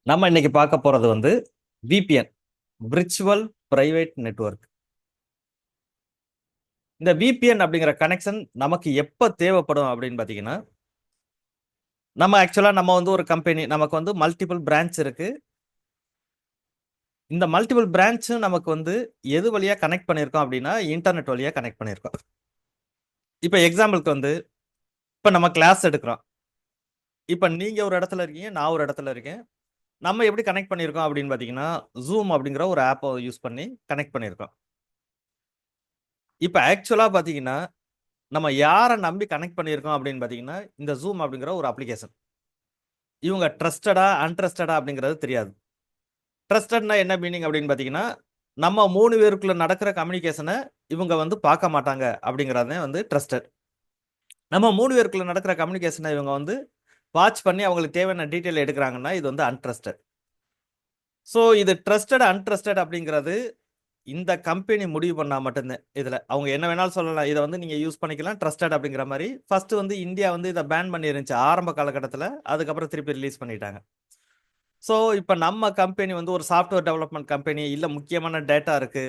நம்ம இன்னைக்கு பார்க்க போறது வந்து விபிஎன், விர்ச்சுவல் பிரைவேட் நெட்வொர்க். இந்த விபிஎன் அப்படிங்கிற கனெக்ஷன் நமக்கு எப்ப தேவைப்படும் அப்படின்னு பாத்தீங்கன்னா, நம்ம வந்து ஒரு கம்பெனி, நமக்கு வந்து மல்டிபிள் பிரான்ச் இருக்கு. இந்த மல்டிபிள் பிரான்ச்சும் நமக்கு வந்து எது வழியா கனெக்ட் பண்ணியிருக்கோம் அப்படின்னா, இன்டர்நெட் வழியா கனெக்ட் பண்ணியிருக்கோம். இப்ப எக்ஸாம்பிளுக்கு வந்து, இப்ப நம்ம கிளாஸ் எடுக்கிறோம். இப்ப நீங்க ஒரு இடத்துல இருக்கீங்க, நான் ஒரு இடத்துல இருக்கேன். நம்ம எப்படி கனெக்ட் பண்ணியிருக்கோம் அப்படின்னு பாத்தீங்கன்னா, Zoom அப்படிங்கிற ஒரு ஆப்பை யூஸ் பண்ணி கனெக்ட் பண்ணியிருக்கோம். இப்ப ஆக்சுவலா பாத்தீங்கன்னா, நம்ம யார நம்பி கனெக்ட் பண்ணியிருக்கோம் அப்படின்னு பாத்தீங்கன்னா, இந்த Zoom அப்படிங்கிற ஒரு அப்ளிகேஷன். இவங்க ட்ரஸ்டடா, அன்ட்ரஸ்டடா அப்படிங்கிறது தெரியாது. ட்ரஸ்டட்னா என்ன மீனிங் அப்படின்னு பாத்தீங்கன்னா, நம்ம 3 பேருக்குள்ள நடக்கிற கம்யூனிகேஷன இவங்க வந்து பார்க்க மாட்டாங்க அப்படிங்கிறது வந்து ட்ரஸ்டட். நம்ம 3 பேருக்குள்ள நடக்கிற கம்யூனிகேஷன இவங்க வந்து வாட்ச் பண்ணி அவங்களுக்கு தேவையான டீட்டெயில் எடுக்குறாங்கன்னா, இது வந்து அன்ட்ரஸ்டட். ஸோ இது ட்ரஸ்டட், அன்ட்ரஸ்டட் அப்படிங்கிறது இந்த கம்பெனி முடிவு பண்ணா மட்டும்தான். இதுல அவங்க என்ன வேணாலும் சொல்லலாம். இத வந்து நீங்க யூஸ் பண்ணிக்கலாம் ட்ரஸ்டட் அப்படிங்கிற மாரி. ஃபர்ஸ்ட் வந்து இந்தியா வந்து இத பேன் பண்ணிருந்துச்சு ஆரம்ப காலகட்டத்துல. அதுக்கப்புறம் திருப்பி ரிலீஸ் பண்ணிட்டாங்க. ஸோ இப்ப நம்ம கம்பெனி வந்து ஒரு சாஃப்ட்வேர் டெவலப்மெண்ட் கம்பெனி, இல்ல முக்கியமான டேட்டா இருக்கு.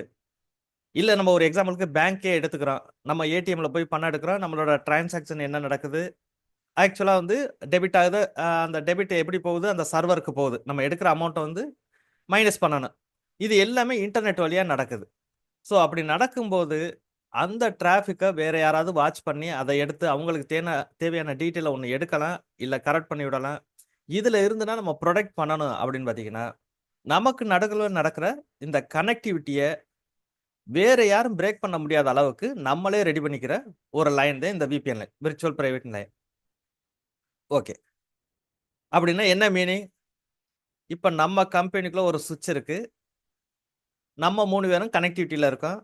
இல்ல நம்ம ஒரு எக்ஸாம்பிளுக்கு பேங்க்கே எடுத்துக்கிறோம். நம்ம ஏடிஎம்ல போய் பணம் எடுக்கிறோம். நம்மளோட டிரான்சாக்ஷன் என்ன நடக்குது? ஆக்சுவலா வந்து டெபிட் ஆகுது. அந்த டெபிட் எப்படி போகுது? அந்த சர்வருக்கு போகுது. நம்ம எடுக்கிற அமௌண்ட்ட வந்து மைனஸ் பண்ணணும். இது எல்லாமே இன்டர்நெட் வழியா நடக்குது. ஸோ அப்படி நடக்கும்போது, அந்த டிராஃபிக்க வேற யாராவது வாட்ச் பண்ணி, அத எடுத்து அவங்களுக்கு தேவையான டீட்டெயில ஒண்ணு எடுக்கலாம். இல்ல கரெக்ட் பண்ணி விடலாம். இதுல இருந்துனா நம்ம புரொடெக்ட் பண்ணணும் அப்படின்னு பார்த்தீங்கன்னா, நமக்கு நடுவுல நடக்கிற இந்த கனெக்டிவிட்டிய வேற யாரும் பிரேக் பண்ண முடியாத அளவுக்கு நம்மளே ரெடி பண்ணிக்கிற ஒரு லைன் தான் இந்த VPN line. Virtual private line. Okay. அப்படின்னா என்ன மீனிங்? இப்ப நம்ம கம்பெனிக்குள்ள ஒரு சுவிட்ச் இருக்கு. நம்ம 3 பேரும் கனெக்டிவிட்டில இருக்கோம்.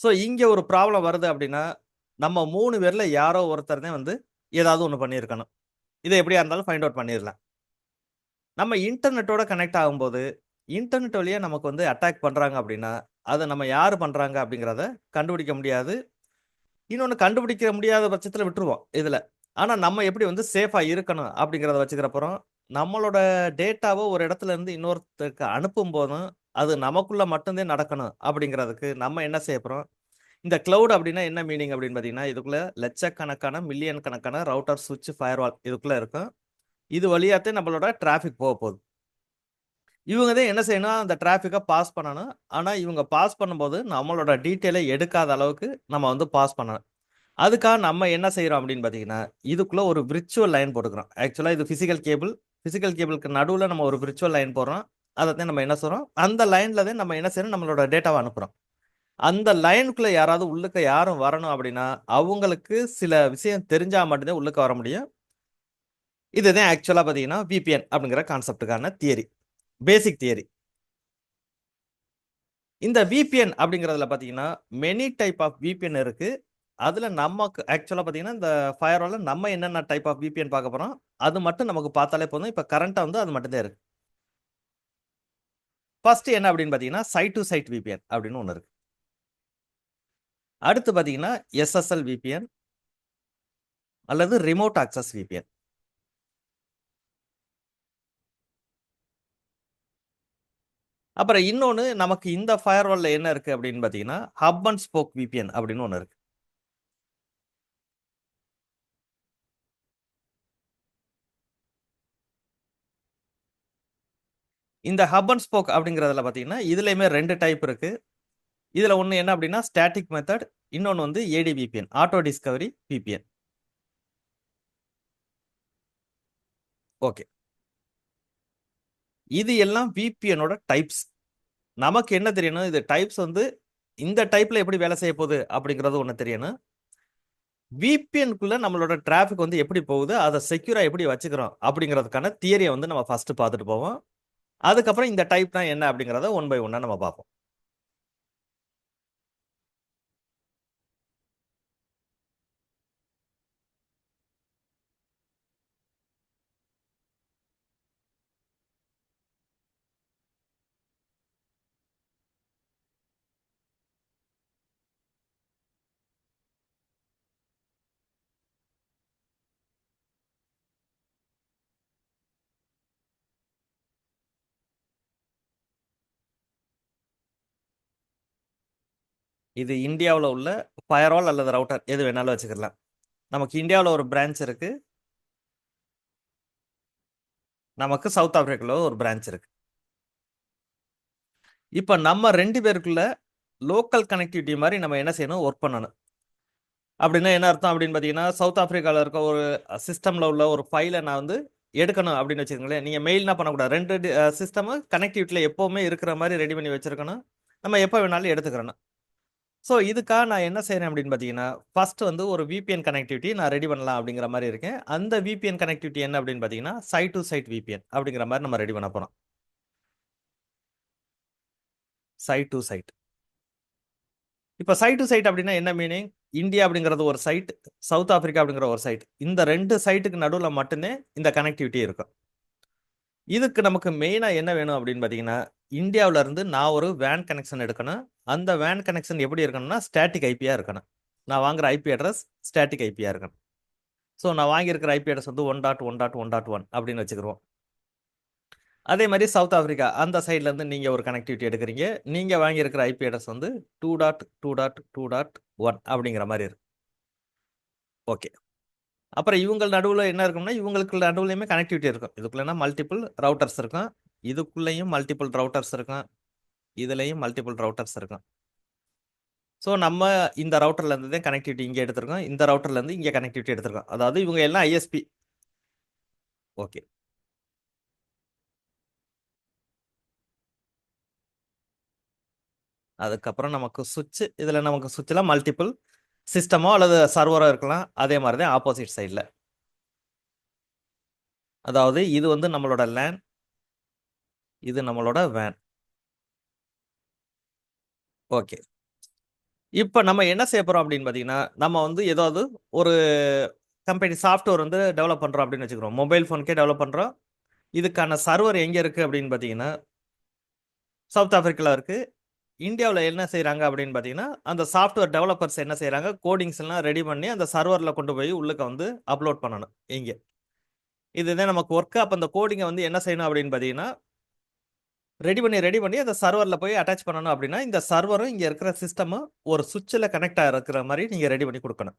ஸோ இங்க ஒரு ப்ராப்ளம் வருது அப்படின்னா, நம்ம 3 பேர்ல யாரோ ஒருத்தர் தான் வந்து ஏதாவது ஒண்ணு பண்ணியிருக்கணும். இத எப்படியா இருந்தாலும் ஃபைண்ட் அவுட் பண்ணிரலாம். நம்ம இன்டர்நெட்டோட கனெக்ட் ஆகும்போது, இன்டர்நெட் வழியா நமக்கு வந்து அட்டாக் பண்றாங்க அப்படின்னா, அத நம்ம யாரு பண்றாங்க அப்படிங்கிறத கண்டுபிடிக்க முடியாது. இன்னொன்னு கண்டுபிடிக்க முடியாத பட்சத்துல விட்டுருவோம் இதுல. ஆனா நம்ம எப்படி வந்து சேஃபா இருக்கணும் அப்படிங்கிறத வச்சுக்கிறப்போறோம், நம்மளோட டேட்டாவ ஒரு இடத்துல இருந்து இன்னொருத்தருக்கு அனுப்பும்போதும், அது நமக்குள்ள மட்டும் தான் நடக்கணும் அப்படிங்கிறதுக்கு நம்ம என்ன செய்ய போறோம், இந்த கிளவுட் அப்படின்னா என்ன மீனிங் அப்படின்னு பார்த்தீங்கன்னா, இதுக்குள்ள லட்சக்கணக்கான, மில்லியன் கணக்கான ரவுட்டர், ஸ்விட்ச், ஃபயர்வால் இதுக்குள்ள இருக்கும். இது வழியாத்தான் நம்மளோட டிராஃபிக் போகுது. இவங்க தான் என்ன செய்யணும், அந்த டிராஃபிக்க பாஸ் பண்ணணும். ஆனா இவங்க பாஸ் பண்ணும்போது நம்மளோட டீட்டெயில எடுக்காத அளவுக்கு நம்ம வந்து பாஸ் பண்ணணும். அதுக்காக நம்ம என்ன செய்றோம் அப்படின்னு பார்த்தீங்கன்னா, இதுக்குள்ள ஒரு விர்ச்சுவல் லைன் போட்டுக்கிறோம். ஆக்சுவலா இது பிசிக்கல் கேபிள். பிசிக்கல் கேபிள்க்கு நடுவுல நம்ம ஒரு விர்ச்சுவல் லைன் போடுறோம். அதத்தான் நம்ம என்ன சொல்றோம், அந்த லைன்ல தான் நம்ம என்ன செய்றோம், நம்மளோட டேட்டாவ அனுப்புறோம். அந்த லைனுக்குள்ள யாராவது உள்ளுக்க யாரும் வரணும் அப்படின்னா, அவங்களுக்கு சில விஷயம் தெரிஞ்சா மட்டும் தான் உள்ளுக்க வர முடியும். இதுதான் ஆக்சுவலா பார்த்தீங்கன்னா, விபிஎன் அப்படிங்கிற கான்செப்ட்க்கான தியரி. பேசிக் தியரி. இந்த விபிஎன் அப்படிங்கிறதுல பார்த்தீங்கன்னா, மெனி டைப் ஆஃப் விபிஎன் இருக்கு. அதுல நமக்கு ஆக்சுவலா பார்த்தீங்கன்னா, இந்த ஃபயர்வால்ல நம்ம என்னென்ன டைப் ஆஃப் விபிஎன் பார்க்க போறோம், அது மட்டும் நமக்கு பார்த்தாலே போதும். இப்ப கரண்ட்டா வந்து அது மட்டும் தான் இருக்கு. ஃபர்ஸ்ட் என்ன அப்படின்னு பார்த்தீங்கன்னா, சைட் டூ சைட் விபிஎன் அப்படின்னு ஒண்ணு இருக்கு. அடுத்து பார்த்தீங்கன்னா, எஸ்எஸ்எல் விபிஎன் அல்லது ரிமோட் அக்சஸ் விபிஎன். அப்புறம் இன்னொன்னு நமக்கு இந்த ஃபயர்வால்ல என்ன இருக்கு அப்படின்னு பார்த்தீங்கன்னா, ஹப் அண்ட் ஸ்போக் விபிஎன் அப்படின்னு ஒண்ணு இருக்கு. இந்த ஹப் அண்ட் ஸ்போக் அப்படிங்கிறதுல பார்த்தீங்கன்னா, இதுலயுமே 2 டைப் இருக்கு. இதுல ஒண்ணு என்ன அப்படின்னா, ஸ்டாட்டிக் மெத்தட். இன்னொன்னு வந்து AD VPN, auto discovery VPN. Okay. இது எல்லாம் விபிஎனோட டைப்ஸ். நமக்கு என்ன தெரியணும், இது டைப்ஸ் வந்து இந்த டைப்ல எப்படி வேலை செய்ய போகுது அப்படிங்கிறது ஒண்ணு தெரியணும். விபிஎன்க்குள்ள நம்மளோட டிராஃபிக் வந்து எப்படி போகுது, அத செக்யூரா எப்படி வச்சுக்கிறோம் அப்படிங்கிறதுக்கான தியரிய வந்து நம்ம ஃபர்ஸ்ட் பார்த்துட்டு போவோம். அதுக்கப்புறம் இந்த டைப்னா என்ன அப்படிங்கிறத ஒன் பை ஒன்னா நம்ம பார்ப்போம். இது இந்தியாவில் உள்ள ஃபயர்வால் அல்லது ரவுட்டர் எது வேணாலும் வச்சுக்கலாம். நமக்கு இந்தியாவில் ஒரு பிரான்ச் இருக்கு, நமக்கு சவுத் ஆப்பிரிக்காவில் ஒரு பிரான்ச் இருக்கு. இப்போ நம்ம 2 பேருக்குள்ள லோக்கல் கனெக்டிவிட்டி மாதிரி நம்ம என்ன செய்யணும், ஒர்க் பண்ணணும். அப்படின்னா என்ன அர்த்தம் அப்படின்னு பார்த்தீங்கன்னா, சவுத் ஆப்பிரிக்காவில் இருக்க ஒரு சிஸ்டமில் உள்ள ஒரு ஃபைலை நான் வந்து எடுக்கணும் அப்படின்னு வச்சுக்கோங்களேன். நீங்கள் மெயில்னா பண்ணக்கூடாது. 2 சிஸ்டமும் கனெக்டிவிட்டியில் எப்போவுமே இருக்கிற மாதிரி ரெடி பண்ணி வச்சிருக்கணும். நம்ம எப்போ வேணாலும் எடுத்துக்கிறணும். ஸோ இதுக்காக நான் என்ன செய்கிறேன் அப்படின்னு பார்த்தீங்கன்னா, ஃபர்ஸ்ட் வந்து ஒரு VPN கனெக்டிவிட்டி நான் ரெடி பண்ணலாம் அப்படிங்கிற மாதிரி இருக்கேன். அந்த VPN கனெக்டிவிட்டி என்ன அப்படின்னு பார்த்தீங்கன்னா, சைட் டு சைட் VPN அப்படிங்கிற மாதிரி நம்ம ரெடி பண்ண போகிறோம். Site to site. இப்போ சைட் டு சைட் அப்படின்னா என்ன மீனிங்? இந்தியா அப்படிங்கிறது ஒரு சைட், சவுத் ஆப்பிரிக்கா அப்படிங்கிற ஒரு சைட். இந்த 2 சைட்டுக்கு நடுவில் மட்டுமே இந்த கனெக்டிவிட்டி இருக்கும். இதுக்கு நமக்கு மெயினாக என்ன வேணும் அப்படின்னு பார்த்தீங்கன்னா, இந்தியாவில் இருந்து நான் ஒரு வேன் கனெக்ஷன் எடுக்கணும். அந்த வேன் கனெக்ஷன் எப்படி இருக்கணும்னா ஸ்டாட்டிக் ஐபியாக இருக்கணும். நான் வாங்குற ஐபி அட்ரஸ் ஸ்டாட்டிக் ஐபியாக இருக்கணும். ஸோ நான் வாங்கியிருக்கிற ஐபி அட்ரஸ் வந்து 1.1.1.1 அப்படின்னு வச்சுக்கிறோம். அதே மாதிரி சவுத் ஆப்பிரிக்கா அந்த சைட்லேருந்து நீங்கள் ஒரு கனெக்டிவிட்டி எடுக்கிறீங்க. நீங்கள் வாங்கியிருக்கிற ஐபி அட்ரஸ் வந்து 2.2.2.1 அப்படிங்கிற மாதிரி இருக்கு. ஓகே. அப்புறம் இவங்க நடுவில் என்ன இருக்கும்னா, இவங்களுக்கு நடுவுலையுமே கனெக்டிவிட்டி இருக்கும். இதுக்குள்ளேனா மல்டிபிள் ரவுட்டர்ஸ் இருக்கும், இதுக்குள்ளேயும் மல்டிபிள் ரவுட்டர்ஸ் இருக்கும், இதுலேயும் மல்டிபிள் ரவுட்டர்ஸ் இருக்கும். ஸோ நம்ம இந்த ரவுட்டர்லேருந்து தான் கனெக்டிவிட்டி இங்கே எடுத்திருக்கோம், இந்த ரவுட்டர்லேருந்து இங்கே கனெக்டிவிட்டி எடுத்திருக்கோம். அதாவது இவங்க எல்லாம் ஐஎஸ்பி. ஓகே. அதுக்கப்புறம் நமக்கு சுவிட்ச், இதில் நமக்கு சுவிட்சில் மல்டிபிள் சிஸ்டமோ அல்லது சர்வரோ இருக்கலாம். அதே மாதிரி தான் ஆப்போசிட் சைடில். அதாவது இது வந்து நம்மளோட லேன், இது நம்மளோட வேன். ஓகே. இப்போ நம்ம என்ன செய்ய போகிறோம் அப்படின்னு பார்த்தீங்கன்னா, நம்ம வந்து ஏதாவது ஒரு கம்பெனி சாஃப்ட்வேர் வந்து டெவலப் பண்ணுறோம் அப்படின்னு வச்சுக்கிறோம். மொபைல் ஃபோனுக்கே டெவலப் பண்ணுறோம். இதுக்கான சர்வர் எங்கே இருக்குது அப்படின்னு பார்த்தீங்கன்னா, சவுத் ஆப்பிரிக்காவில் இருக்குது. இந்தியாவில் என்ன செய்கிறாங்க அப்படின்னு பார்த்தீங்கன்னா, அந்த சாஃப்ட்வேர் டெவலப்பர்ஸ் என்ன செய்கிறாங்க, கோடிங்ஸ் எல்லாம் ரெடி பண்ணி அந்த சர்வரில் கொண்டு போய் உள்ளுக்க வந்து அப்லோட் பண்ணணும் இங்கே. இதுதான் நமக்கு ஒர்க்கு. அப்போ அந்த கோடிங்கை வந்து என்ன செய்யணும் அப்படின்னு பார்த்தீங்கன்னா, ரெடி பண்ணி அந்த சர்வரில் போய் அட்டாச் பண்ணணும். அப்படின்னா இந்த சர்வரும் இங்கே இருக்கிற சிஸ்டமும் ஒரு சுவிட்சில் கனெக்ட் ஆகிருக்கிற மாதிரி நீங்கள் ரெடி பண்ணி கொடுக்கணும்.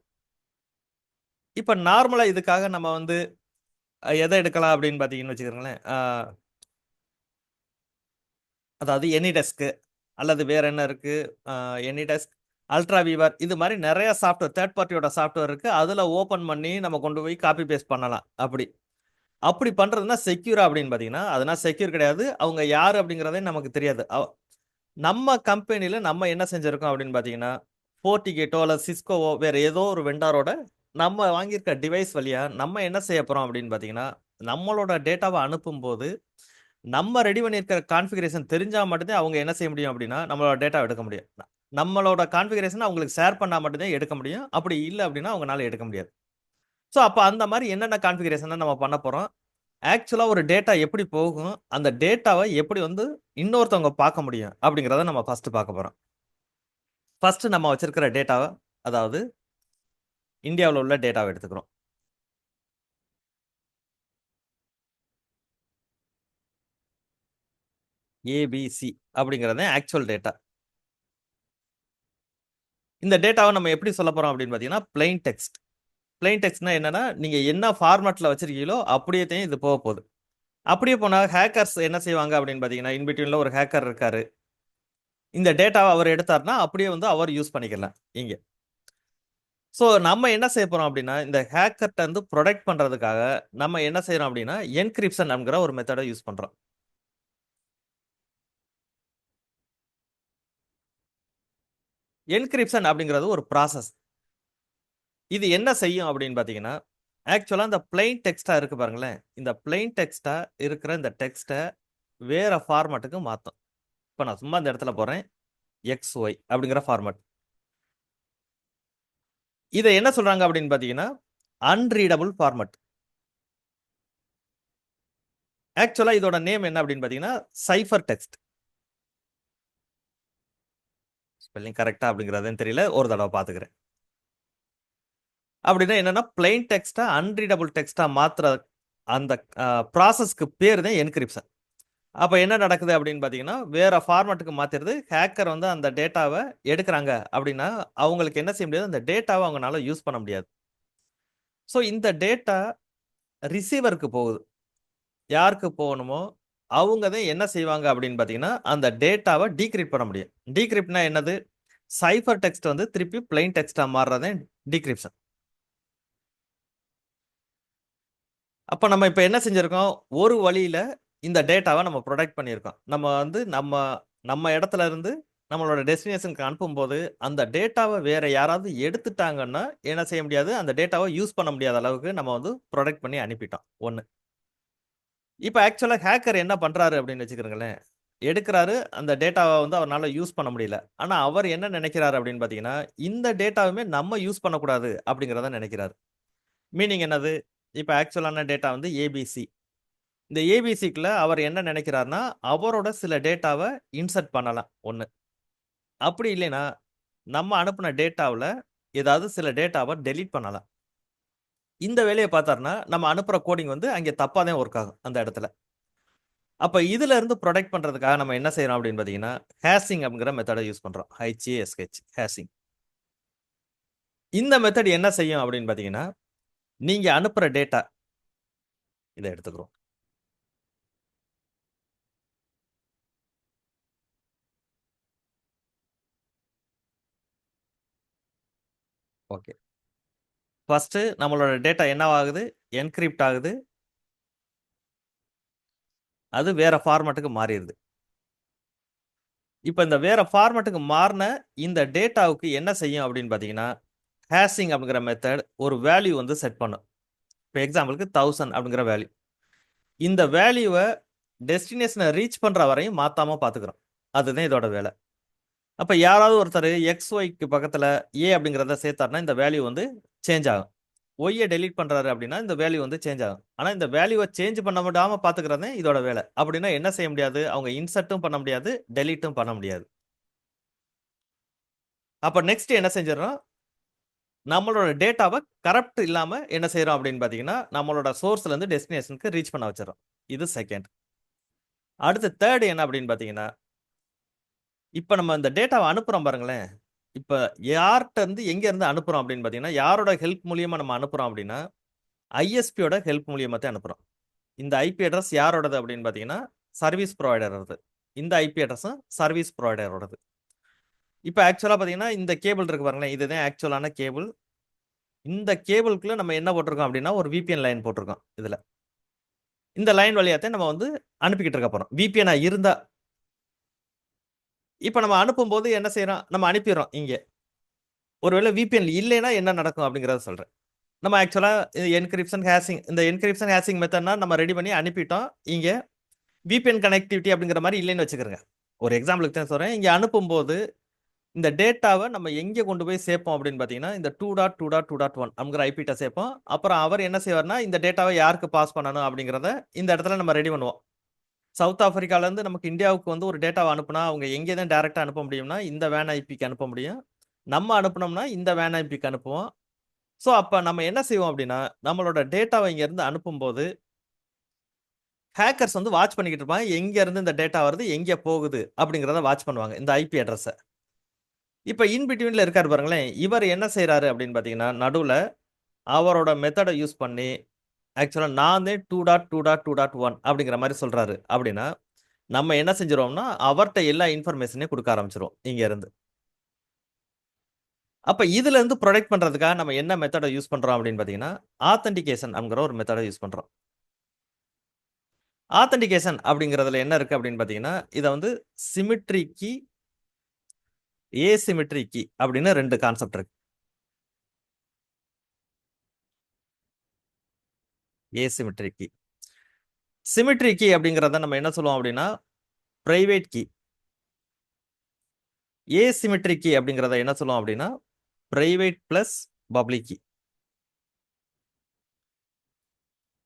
இப்போ நார்மலாக இதுக்காக நம்ம வந்து எதை எடுக்கலாம் அப்படின்னு பார்த்தீங்கன்னு வச்சுக்கிறோங்களேன். அதாவது எனிடெஸ்க்கு அல்லது வேற என்ன இருக்கு, எனிடெஸ்க், அல்ட்ரா வீவர், இது மாதிரி நிறைய சாஃப்ட்வேர், தேர்ட் பார்ட்டியோட சாஃப்ட்வேர் இருக்கு. அதில் ஓப்பன் பண்ணி நம்ம கொண்டு போய் காப்பி பேஸ்ட் பண்ணலாம். அப்படி பண்ணுறதுனா செக்யூரா அப்படின்னு பார்த்தீங்கன்னா, அதனால் செக்யூர் கிடையாது. அவங்க யார் அப்படிங்கிறதே நமக்கு தெரியாது. நம்ம கம்பெனியில் நம்ம என்ன செஞ்சுருக்கோம் அப்படின்னு பார்த்தீங்கன்னா, ஃபோர்டிகேட்டோ அல்லது சிஸ்கோவோ வேறு ஏதோ ஒரு வெண்டாரோட நம்ம வாங்கியிருக்க டிவைஸ் வழியாக நம்ம என்ன செய்ய போகிறோம் அப்படின்னு பார்த்தீங்கன்னா, நம்மளோட டேட்டாவை அனுப்பும்போது நம்ம ரெடி பண்ணியிருக்கிற கான்ஃபிகரேஷன் தெரிஞ்சால் மட்டும்தான் அவங்க என்ன செய்ய முடியும் அப்படின்னா, நம்மளோட டேட்டாவை எடுக்க முடியும். நம்மளோட கான்ஃபிகரேஷன் அவங்களுக்கு ஷேர் பண்ணால் மட்டும்தான் எடுக்க முடியும். அப்படி இல்லை அப்படின்னா அவங்களால எடுக்க முடியாது. ஸோ அப்போ அந்த மாதிரி என்னென்ன கான்ஃபிகரேஷனை நம்ம பண்ண போகிறோம், ஆக்சுவலாக ஒரு டேட்டா எப்படி போகும், அந்த டேட்டாவை எப்படி வந்து இன்னொருத்தவங்க பார்க்க முடியும் அப்படிங்கிறத நம்ம ஃபஸ்ட்டு பார்க்க போகிறோம். ஃபஸ்ட்டு நம்ம வச்சிருக்கிற டேட்டாவை, அதாவது இந்தியாவில் உள்ள டேட்டாவை எடுத்துக்கிறோம். ஏபிசி அப்படிங்கிறது ஆக்சுவல் டேட்டா. இந்த டேட்டாவை நம்ம எப்படி சொல்ல போகிறோம் அப்படின்னு பார்த்தீங்கன்னா, பிளைன் டெக்ஸ்ட். பிளைன் டெக்ஸ்ட்னா என்னன்னா, நீங்கள் என்ன ஃபார்மேட்டில் வச்சிருக்கீங்களோ அப்படியே தான் இது போக போகுது. அப்படியே போனால் ஹேக்கர்ஸ் என்ன செய்வாங்க அப்படின்னு பார்த்தீங்கன்னா, இன்பிட்வீனில் ஒரு ஹேக்கர் இருக்காரு. இந்த டேட்டாவை அவர் எடுத்தார்னா அப்படியே வந்து அவர் யூஸ் பண்ணிக்கலாம் இங்கே. ஸோ நம்ம என்ன செய்ய போகிறோம் அப்படின்னா, இந்த ஹேக்கர்ட்ட வந்து ப்ரொடெக்ட் பண்ணுறதுக்காக நம்ம என்ன செய்கிறோம் அப்படின்னா, என்கிரிப்ஷன் அப்படிங்கிற ஒரு மெத்தடை யூஸ் பண்ணுறோம். என்கிரிப்ஷன் அப்படிங்கிறது ஒரு ப்ராசஸ். இது என்ன செய்யும் அப்படின்னு பார்த்தீங்கன்னா, ஆக்சுவலாக இந்த பிளைன் டெக்ஸ்ட்டாக இருக்குது பாருங்களேன், இந்த பிளைன் டெக்ஸ்ட்டாக இருக்கிற இந்த டெக்ஸ்ட்டை வேறு ஃபார்மேட்டுக்கு மாற்றும். இப்போ நான் சும்மா இந்த இடத்துல போகிறேன், XY அப்படிங்கிற ஃபார்மேட். இதை என்ன சொல்கிறாங்க அப்படின்னு பார்த்தீங்கன்னா, அன்ரீடபிள் ஃபார்மேட். ஆக்சுவலாக இதோட நேம் என்ன அப்படின்னு பார்த்தீங்கன்னா, சைஃபர் டெக்ஸ்ட். ஸ்பெல்லிங் கரெக்டாக அப்படிங்கிறதுன்னு தெரியல, ஒரு தடவை பார்த்துக்கிறேன். அப்படின்னா என்னன்னா, பிளைன் டெக்ஸ்ட்டை அன்ரீடபிள் டெக்ஸ்ட்டாக மாற்றுற அந்த ப்ராசஸ்க்கு பேர் தான் என்கிரிப்ஷன். அப்ப என்ன நடக்குது அப்படின்னு பார்த்தீங்கன்னா, வேற ஃபார்மேட்டுக்கு மாத்திருது. ஹேக்கர் வந்து அந்த டேட்டாவ எடுக்குறாங்க அப்படின்னா, அவங்களுக்கு என்ன செய்ய முடியாது, அந்த டேட்டாவ அவங்கனால யூஸ் பண்ண முடியாது. ஸோ இந்த டேட்டா ரிசீவருக்கு போகுது. யாருக்கு போகணுமோ, அவங்க தான் என்ன செய்வாங்க அப்படின்னு பார்த்தீங்கன்னா, அந்த டேட்டாவ டீக்ரிப்ட் பண்ண முடியும். டீக்ரிப்ட்னா என்னது? சைஃபர் டெக்ஸ்ட் வந்து திருப்பி பிளெயின் டெக்ஸ்ட்டா மாறுறது தான் டீக்ரிப்ஷன். அப்ப நம்ம இப்ப என்ன செஞ்சிருக்கோம்? ஒரு வழியில இந்த டேட்டாவ நம்ம புரொடெக்ட் பண்ணியிருக்கோம். நம்ம வந்து நம்ம நம்ம இடத்துல இருந்து நம்மளோட டெஸ்டினேஷனுக்கு அனுப்பும்போது, அந்த டேட்டாவ வேற யாராவது எடுத்துட்டாங்கன்னா, என்ன செய்ய முடியாது? அந்த டேட்டாவ யூஸ் பண்ண முடியாத அளவுக்கு நம்ம வந்து புரொடெக்ட் பண்ணி அனுப்பிட்டோம். 1. இப்ப ஆக்சுவலா ஹேக்கர் என்ன பண்றாரு அப்படின்னு வச்சுக்கிருங்களேன். எடுக்குறாரு, அந்த டேட்டாவ வந்து அவர்னால யூஸ் பண்ண முடியல. ஆனா அவர் என்ன நினைக்கிறாரு அப்படின்னு பார்த்தீங்கன்னா, இந்த டேட்டாவுமே நம்ம யூஸ் பண்ணக்கூடாது அப்படிங்கிறத நினைக்கிறாரு. மீனிங் என்னது? இப்ப ஆக்சுவலான டேட்டா வந்து ஏபிசி. இந்த ஏபிசிக்குள்ள அவர் என்ன நினைக்கிறார்ன்னா, அவரோட சில டேட்டாவ இன்சர்ட் பண்ணலாம் 1. அப்படி இல்லைன்னா, நம்ம அனுப்புன டேட்டாவுல ஏதாவது சில டேட்டாவ டெலீட் பண்ணலாம். இந்த வேலைய பார்த்தார்ன்னா, நம்ம அனுப்புற கோடிங் வந்து அங்கே தப்பா தான் வொர்க் ஆகும் அந்த இடத்துல. அப்ப இதுல இருந்து புரொடெக்ட் பண்றதுக்காக நம்ம என்ன செய்றோம் அப்படின்னு பார்த்தீங்கன்னா, ஹேஷிங் அப்படிங்கிற மெத்தட யூஸ் பண்றோம். HASH hashing. இந்த மெத்தட் என்ன செய்யும் அப்படின்னு பார்த்தீங்கன்னா, நீங்க அனுப்புற டேட்டா இத எடுத்துக்கிறோம். ஓகே. ஃபர்ஸ்ட்டு நம்மளோட டேட்டா என்னவாகுது? என்கிரிப்ட் ஆகுது. அது வேற ஃபார்மேட்டுக்கு மாறிருது. இப்ப இந்த வேற ஃபார்மேட்டுக்கு மாறுன இந்த டேட்டாவுக்கு என்ன செய்யும் அப்படின்னு பார்த்தீங்கன்னா, ஹேஷிங் அப்படிங்கிற மெத்தட் ஒரு வேல்யூ வந்து செட் பண்ணும். இப்ப எக்ஸாம்பிளுக்கு 1000 அப்படிங்கிற வேல்யூ. இந்த வேல்யூவ டெஸ்டினேஷன ரீச் பண்ற வரையும் மாத்தாம பார்த்துக்கிறோம். அதுதான் இதோட வேலை. அப்ப யாராவது ஒருத்தரு XYக்கு பக்கத்துல A அப்படிங்கிறத சேர்த்தாருன்னா, இந்த வேல்யூ வந்து சேஞ்ச் ஆகும். ஒய்ய டெலீட் பண்றாரு அப்படின்னா, இந்த வேல்யூ வந்து சேஞ்ச் ஆகும். ஆனா இந்த வேல்யூவ சேஞ்ச் பண்ண விடாம பார்த்துக்கிறது தான் இதோட வேலை. அப்படின்னா என்ன செய்ய முடியாது? அவங்க இன்சர்ட்டும் பண்ண முடியாது, டெலீட்டும் பண்ண முடியாது. அப்ப நெக்ஸ்ட் என்ன செஞ்சிடறோம்? நம்மளோட டேட்டாவ கரப்ட் இல்லாம என்ன செய்றோம் அப்படின்னு பார்த்தீங்கன்னா, நம்மளோட சோர்ஸ்ல இருந்து டெஸ்டினேஷனுக்கு ரீச் பண்ண வச்சுர்றோம். இது செகண்ட். அடுத்து தேர்ட் என்ன அப்படின்னு பார்த்தீங்கன்னா, இப்ப நம்ம இந்த டேட்டாவ அனுப்புறோம் பாருங்களேன். இப்ப யார்ட்ட இருந்து எங்க இருந்து அனுப்புறோம் அப்படின்னு பார்த்தீங்கன்னா, யாரோட ஹெல்ப் மூலியமா நம்ம அனுப்புறோம் அப்படின்னா, ISPயோட ஹெல்ப் மூலியமா தான் அனுப்புறோம். இந்த ஐபி அட்ரஸ் யாரோடது அப்படின்னு பார்த்தீங்கன்னா, சர்வீஸ் புரொவைடரோடது. இந்த ஐபி அட்ரஸும் சர்வீஸ் புரொவைடரோடது. இப்ப ஆக்சுவலா பார்த்தீங்கன்னா, இந்த கேபிள் இருக்கு பாருங்களேன். இதுதான் ஆக்சுவலான கேபிள். இந்த கேபிள்குள்ள நம்ம என்ன போட்டிருக்கோம் அப்படின்னா, ஒரு VPN லைன் போட்டிருக்கோம் இதுல. இந்த லைன் வழியா தான் நம்ம வந்து அனுப்பிக்கிட்டு இருக்க போறோம். VPN இருந்தா. இப்ப நம்ம அனுப்பும்போது என்ன செய்றோம்? நம்ம அனுப்பிர்றோம் இங்க. ஒருவேளை VPN இல்லைன்னா என்ன நடக்கும் அப்படிங்கிறத சொல்றேன். நம்ம ஆக்சுவலா என்கிரிப்ஷன், ஹேஷிங் இந்த என்கிரிப்ஷன், ஹேஷிங் மெத்தட்னா நம்ம ரெடி பண்ணி அனுப்பிட்டோம். இங்க VPN கனெக்டிவிட்டி அப்படிங்கிற மாரி இல்லைன்னு வச்சுக்கிறங்க. ஒரு எக்ஸாம்பிளுக்கு தான் சொல்றேன். இங்க அனுப்பும்போது இந்த டேட்டாவ நம்ம எங்க கொண்டு போய் சேர்ப்போம் அப்படின்னு பார்த்தீங்கன்னா, இந்த 2.2.2.1 அப்படிங்கிற ஐபிட்ட சேர்ப்போம். அப்புறம் அவர் என்ன செய்வார்ன்னா, இந்த டேட்டாவ யாருக்கு பாஸ் பண்ணணும் அப்படிங்கிறத இந்த இடத்துல நம்ம ரெடி பண்ணுவோம். சவுத் ஆப்பிரிக்காலேருந்து நமக்கு இந்தியாவுக்கு வந்து ஒரு டேட்டாவ அனுப்புனா, அவங்க எங்கே தான் டைரக்ட்டா அனுப்ப முடியும்னா, இந்த வேன் ஐபிக்கு அனுப்ப முடியும். நம்ம அனுப்புனோம்னா, இந்த வேன் ஐபிக்கு அனுப்புவோம். ஸோ, அப்ப நம்ம என்ன செய்வோம் அப்படின்னா, நம்மளோட டேட்டாவ இங்கேருந்து அனுப்பும்போது, ஹேக்கர்ஸ் வந்து வாட்ச் பண்ணிக்கிட்டு இருப்பாங்க. எங்க இருந்து இந்த டேட்டா வருது, எங்க போகுது அப்படிங்கிறத வாட்ச் பண்ணுவாங்க. இந்த ஐபி அட்ரஸ. இப்ப இன் பிட்வீன்ல இருக்காரு பாருங்களேன். இவர் என்ன செய்றாரு அப்படின்னு பார்த்தீங்கன்னா, நடுவுல அவரோட மெத்தட யூஸ் பண்ணி, ஆக்சுவலா நான் தான் 2.2.2.1 அப்படிங்கிற மாரி சொல்றாரு அப்படின்னா, நம்ம என்ன செஞ்சுருவோம்னா, அவர்ட்ட எல்லா இன்ஃபர்மேஷனையும் குடுக்க ஆரம்பிச்சுருவோம், இங்க இருந்து. அப்ப இதுல இருந்து புரொடெக்ட் பண்றதுக்காக நம்ம என்ன மெத்தட யூஸ் பண்றோம் அப்படின்னு பார்த்தீங்கன்னா, ஆத்தென்டிகேஷன் அப்படிங்கிற ஒரு மெத்தட யூஸ் பண்றோம். ஆத்தென்டிகேஷன் அப்படிங்கிறதுல என்ன இருக்கு அப்படின்னு பார்த்தீங்கன்னா, இத வந்து சிம்மெட்ரி கீ, ஏசிமெட்ரி கீ அப்படின்னு 2 கான்செப்ட் இருக்கு. Asymmetry key. சிம்மெட்ரி கீ அப்படிங்கிறத நம்ம என்ன சொல்லுவோம் அப்படின்னா, பிரைவேட் கீ. ஏசிமெட்ரி கீ அப்படிங்கிறத என்ன சொல்லுவோம் அப்படின்னா, பிரைவேட் பிளஸ் பப்ளிக் கீ.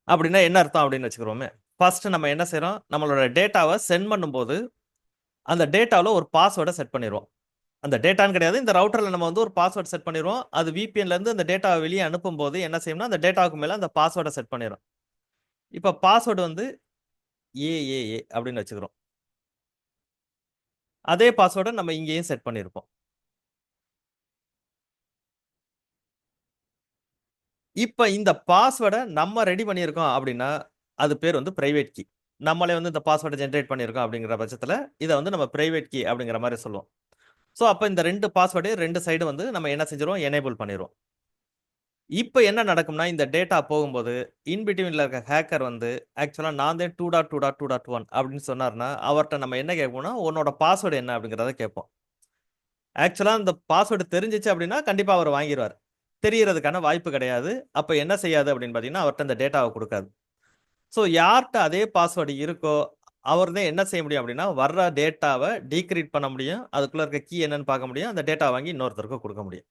அப்படின்னா என்ன அர்த்தம் அப்படின்னு வச்சுக்கிறோமே. ஃபர்ஸ்ட் நம்ம என்ன செய்றோம், நம்மளோட டேட்டாவ சென்ட் பண்ணும்போது, அந்த டேட்டாவுல ஒரு பாஸ்வேர்ட செட் பண்ணிருவோம். அந்த டேட்டான்னு கிடையாது. இந்த ரவுட்டர்ல நம்ம வந்து ஒரு பாஸ்வேர்ட் செட் பண்ணிருவோம். அது VPNல இருந்து அந்த டேட்டாவ வெளிய அனுப்பும்போது என்ன செய்யும்னா, அந்த டேட்டாவுக்கு மேல அந்த பாஸ்வேர்ட செட் பண்ணிரும். இப்ப பாஸ்வேர்ட் வந்து ஏஏஏ அப்படின்னு வச்சுக்கிறோம். அதே பாஸ்வேர்டை நம்ம இங்கேயும் செட் பண்ணியிருப்போம். இப்ப இந்த பாஸ்வேர்டை நம்ம ரெடி பண்ணியிருக்கோம் அப்படின்னா அது பேர் வந்து பிரைவேட் கீ. நம்மளே வந்து இந்த பாஸ்வேர்டை ஜென்ரேட் பண்ணியிருக்கோம் அப்படிங்கிற பட்சத்தில் இதை வந்து நம்ம பிரைவேட் கீ அப்படிங்கிற மாதிரி சொல்லுவோம். ஸோ அப்போ இந்த ரெண்டு பாஸ்வேர்டு ரெண்டு சைடு வந்து நம்ம என்ன செஞ்சிருவோம், எனேபிள் பண்ணிடுவோம். இப்போ என்ன நடக்கும்னா இந்த டேட்டா போகும்போது இன்பிட்வீனில் இருக்க ஹேக்கர் வந்து ஆக்சுவலாக நான் தான் 2.2.2.1 அப்படின்னு சொன்னார்னா அவர்கிட்ட நம்ம என்ன கேட்போம்னா உன்னோட பாஸ்வேர்டு என்ன அப்படிங்கிறத கேட்போம். ஆக்சுவலாக இந்த பாஸ்வேர்டு தெரிஞ்சிச்சு அப்படின்னா கண்டிப்பாக அவர் வாங்கிடுவார். தெரியறதுக்கான வாய்ப்பு கிடையாது. அப்போ என்ன செய்யாது அப்படின்னு பார்த்தீங்கன்னா அவர்கிட்ட இந்த டேட்டாவை கொடுக்காது. ஸோ யார்கிட்ட அதே பாஸ்வேர்டு இருக்கோ அவர் தான் என்ன செய்ய முடியும் அப்படின்னா வர்ற டேட்டாவை டீக்ரீட் பண்ண முடியும். அதுக்குள்ள இருக்க கீ என்னன்னு பார்க்க முடியும். அந்த டேட்டா வாங்கி இன்னொருத்தருக்கு கொடுக்க முடியும்.